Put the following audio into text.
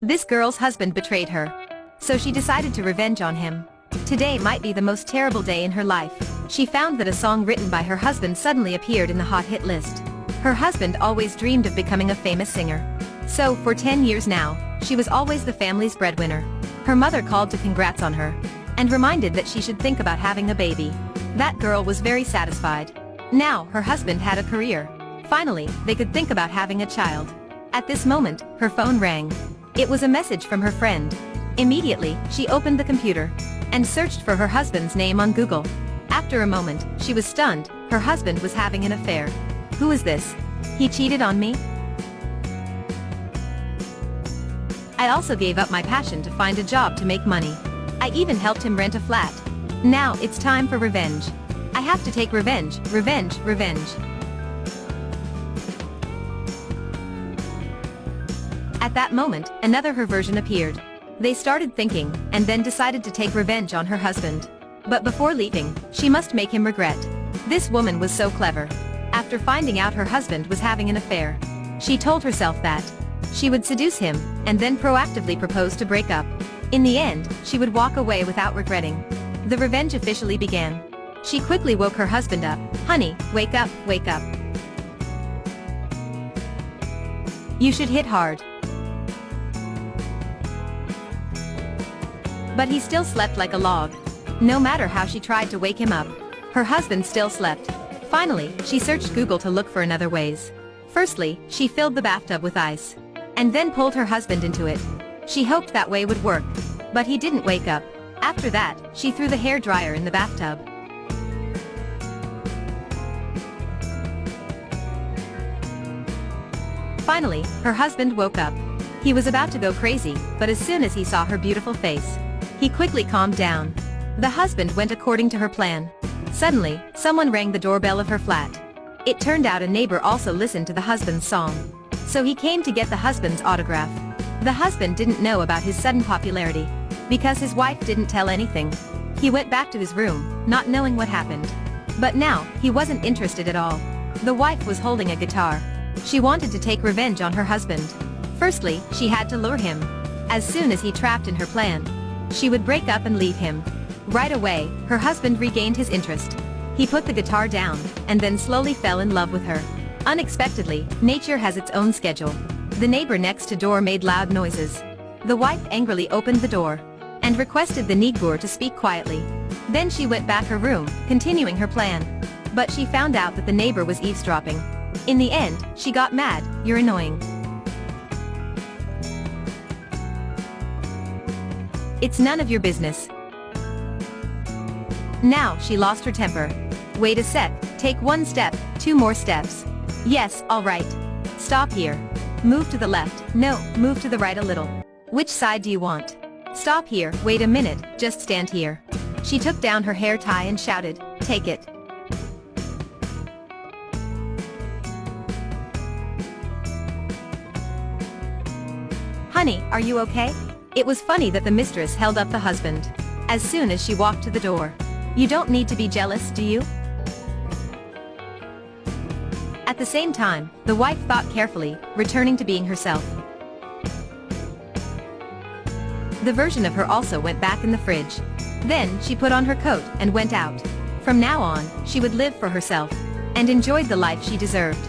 This girl's husband betrayed her. So she decided to revenge on him. Today might be the most terrible day in her life. She found that a song written by her husband suddenly appeared in the hot hit list. Her husband always dreamed of becoming a famous singer. So, for 10 years now, she was always the family's breadwinner. Her mother called to congrats on her, and reminded that she should think about having a baby. That girl was very satisfied. Now, her husband had a career. Finally, they could think about having a child. At this moment, her phone rang. It was a message from her friend. Immediately, she opened the computer and searched for her husband's name on Google. After a moment, she was stunned. Her husband was having an affair. Who is this? He cheated on me? I also gave up my passion to find a job to make money. I even helped him rent a flat. Now it's time for revenge. I have to take revenge, revenge, revenge. At that moment, another her version appeared. They started thinking, and then decided to take revenge on her husband. But before leaving, she must make him regret. This woman was so clever. After finding out her husband was having an affair, she told herself that she would seduce him, and then proactively propose to break up. In the end, she would walk away without regretting. The revenge officially began. She quickly woke her husband up. Honey, wake up, wake up. You should hit hard. But he still slept like a log. No matter how she tried to wake him up, her husband still slept. Finally, she searched Google to look for another ways. Firstly, she filled the bathtub with ice, and then pulled her husband into it. She hoped that way would work. But he didn't wake up. After that, she threw the hair dryer in the bathtub. Finally, her husband woke up. He was about to go crazy, but as soon as he saw her beautiful face, he quickly calmed down. The husband went according to her plan. Suddenly, someone rang the doorbell of her flat. It turned out a neighbor also listened to the husband's song. So he came to get the husband's autograph. The husband didn't know about his sudden popularity, because his wife didn't tell anything. He went back to his room, not knowing what happened. But now, he wasn't interested at all. The wife was holding a guitar. She wanted to take revenge on her husband. Firstly, she had to lure him. As soon as he trapped in her plan, she would break up and leave him. Right away, her husband regained his interest. He put the guitar down, and then slowly fell in love with her. Unexpectedly, nature has its own schedule. The neighbor next to door made loud noises. The wife angrily opened the door, and requested the neighbor to speak quietly. Then she went back her room, continuing her plan. But she found out that the neighbor was eavesdropping. In the end, she got mad. You're annoying. It's none of your business. Now she lost her temper. Wait a sec, take one step, 2 more steps. Yes, alright. Stop here. Move to the left, no, move to the right a little. Which side do you want? Stop here, wait a minute, just stand here. She took down her hair tie and shouted, take it. Honey, are you okay? It was funny that the mistress held up the husband. As soon as she walked to the door. You don't need to be jealous, do you? At the same time, the wife thought carefully, returning to being herself. The version of her also went back in the fridge. Then, she put on her coat and went out. From now on, she would live for herself, and enjoyed the life she deserved.